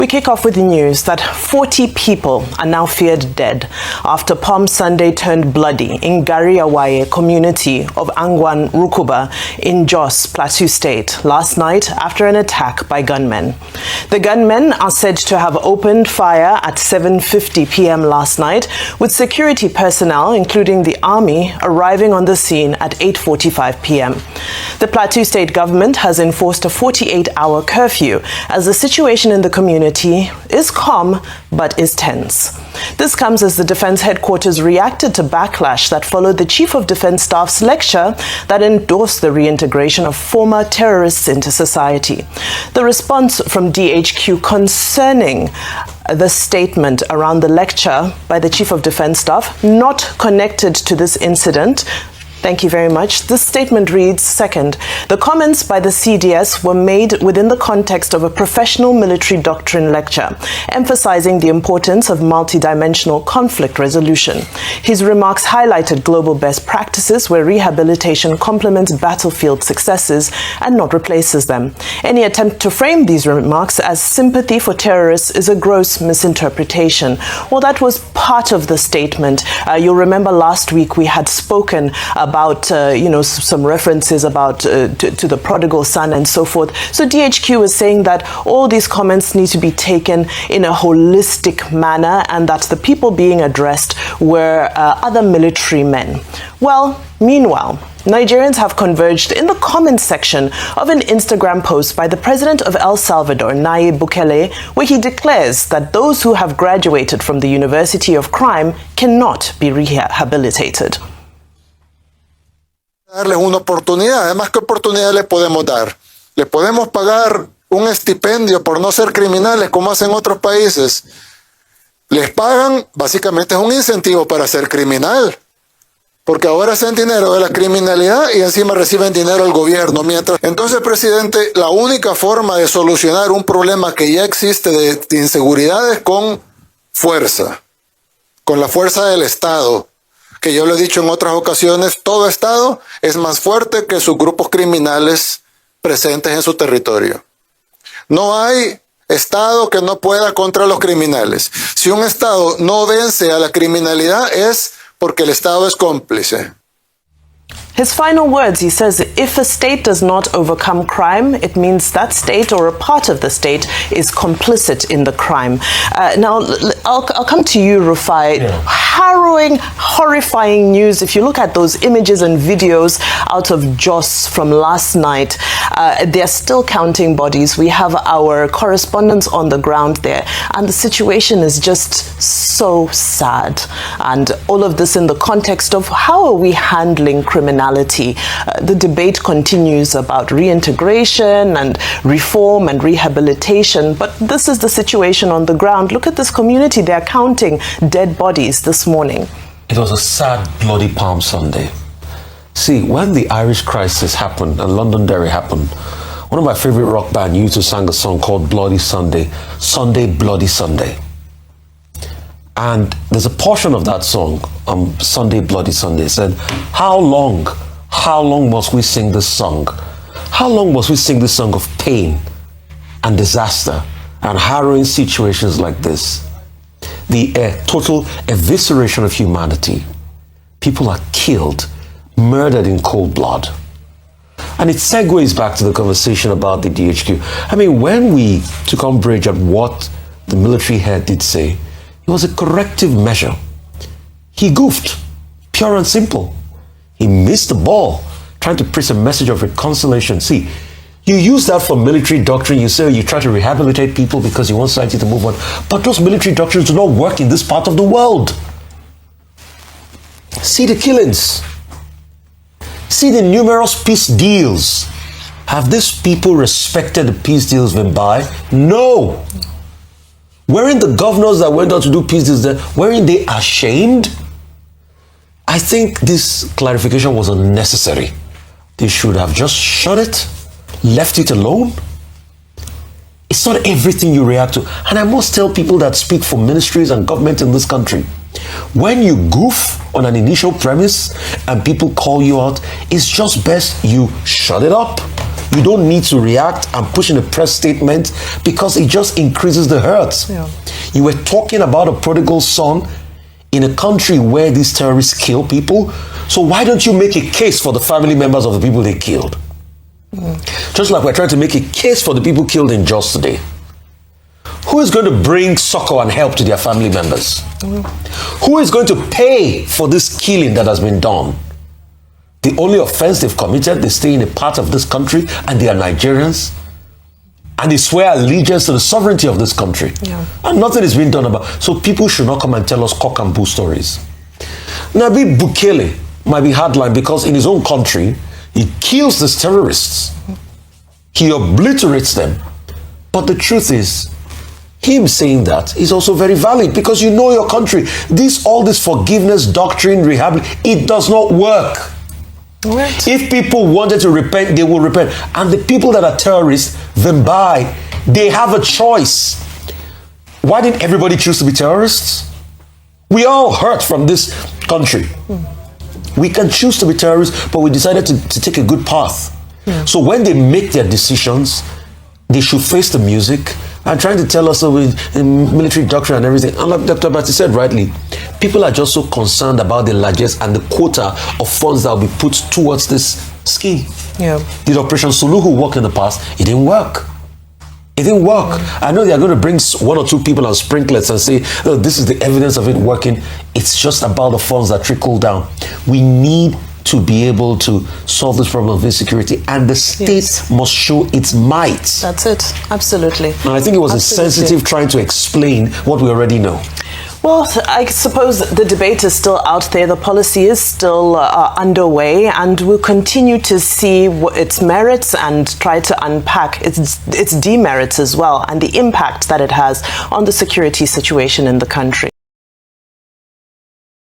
We kick off with the news that 40 people are now feared dead after Palm Sunday turned bloody in Gariawaye community of Angwan Rukuba in Jos, Plateau State, last night after an attack by gunmen. The gunmen are said to have opened fire at 7:50 p.m. last night, with security personnel, including the army, arriving on the scene at 8:45 p.m. The Plateau State government has enforced a 48-hour curfew as the situation in the community is calm but is tense. This comes as the Defense Headquarters reacted to backlash that followed the Chief of Defense Staff's lecture that endorsed the reintegration of former terrorists into society. The response from DHQ concerning the statement around the lecture by the Chief of Defense Staff, not connected to this incident. Thank you very much. This statement reads, second, the comments by the CDS were made within the context of a professional military doctrine lecture, emphasizing the importance of multidimensional conflict resolution. His remarks highlighted global best practices where rehabilitation complements battlefield successes and not replaces them. Any attempt to frame these remarks as sympathy for terrorists is a gross misinterpretation. Well, that was part of the statement. You'll remember last week we had spoken about, some references about to the prodigal son and so forth. So DHQ was saying that all these comments need to be taken in a holistic manner and that the people being addressed were other military men. Well, meanwhile, Nigerians have converged in the comments section of an Instagram post by the president of El Salvador, Nayib Bukele, where he declares that those who have graduated from the University of Crime cannot be rehabilitated. Darles una oportunidad. Además, ¿qué oportunidad les podemos dar? Les podemos pagar un estipendio por no ser criminales como hacen otros países. Les pagan, básicamente es un incentivo para ser criminal. Porque ahora hacen dinero de la criminalidad y encima reciben dinero del gobierno. Entonces, presidente, la única forma de solucionar un problema que ya existe de inseguridad es con fuerza. Con la fuerza del Estado. Que yo lo he dicho en otras ocasiones, todo Estado es más fuerte que sus grupos criminales presentes en su territorio. No hay Estado que no pueda contra los criminales. Si un Estado no vence a la criminalidad es porque el Estado es cómplice. His final words, he says, if a state does not overcome crime, it means that state or a part of the state is complicit in the crime. Now, I'll come to you, Rufai. Yeah. Harrowing, horrifying news. If you look at those images and videos out of Jos from last night, they're still counting bodies. We have our correspondents on the ground there, and the situation is just so sad. And all of this in the context of how are we handling criminality? The debate continues about reintegration and reform and rehabilitation, but this is the situation on the ground. Look at this community. They're counting dead bodies this morning. It was a sad, bloody Palm Sunday. See, when the Irish crisis happened and Londonderry happened, one of my favorite rock bands used to sing a song called Bloody Sunday, Sunday, Bloody Sunday. And there's a portion of that song, Sunday, Bloody Sunday, said, how long must we sing this song? How long must we sing this song of pain and disaster and harrowing situations like this? The total evisceration of humanity. People are killed, murdered in cold blood. And it segues back to the conversation about the DHQ. I mean, when we took umbrage at what the military head did say, it was a corrective measure. He goofed, pure and simple. He missed the ball, trying to preach a message of reconciliation. See, you use that for military doctrine. You say you try to rehabilitate people because you want society to move on. But those military doctrines do not work in this part of the world. See the killings. See the numerous peace deals. Have these people respected the peace deals been by? No. Weren't the governors that went out to do peace deals there, weren't they ashamed? I think this clarification was unnecessary. They should have just shut it, left it alone. It's not everything you react to. And I must tell people that speak for ministries and government in this country, when you goof on an initial premise and people call you out, it's just best you shut it up. You don't need to react and push in a press statement because it just increases the hurt. Yeah. You were talking about a prodigal son in a country where these terrorists kill people. So why don't you make a case for the family members of the people they killed? Just like we're trying to make a case for the people killed in Jos today. Who is going to bring succor and help to their family members? Who is going to pay for this killing that has been done? The only offense they've committed, they stay in a part of this country and they are Nigerians. And they swear allegiance to the sovereignty of this country. Yeah. And nothing is being done about it. So people should not come and tell us cock and bull stories. Nabi Bukele might be hardline because in his own country, he kills these terrorists. He obliterates them. But the truth is, him saying that is also very valid because you know your country. All this forgiveness doctrine, it does not work. Right. If people wanted to repent, they will repent. And the people that are terrorists, they have a choice. Why didn't everybody choose to be terrorists? We all hurt from this country. We can choose to be terrorists, but we decided to take a good path. So when they make their decisions, they should face the music and trying to tell us with military doctrine and everything. And like Dr. Bati said rightly, people are just so concerned about the largesse and the quota of funds that will be put towards this scheme. Yeah. Did Operation Suluhu work in the past? It didn't work. It didn't work. I know they are going to bring one or two people on sprinklets and say, oh, this is the evidence of it working. It's just about the funds that trickle down. We need to be able to solve this problem of insecurity, and the state must show its might. That's it. Absolutely. And I think it was insensitive trying to explain what we already know. Well, I suppose the debate is still out there. The policy is still underway, and we'll continue to see its merits and try to unpack its demerits as well, and the impact that it has on the security situation in the country.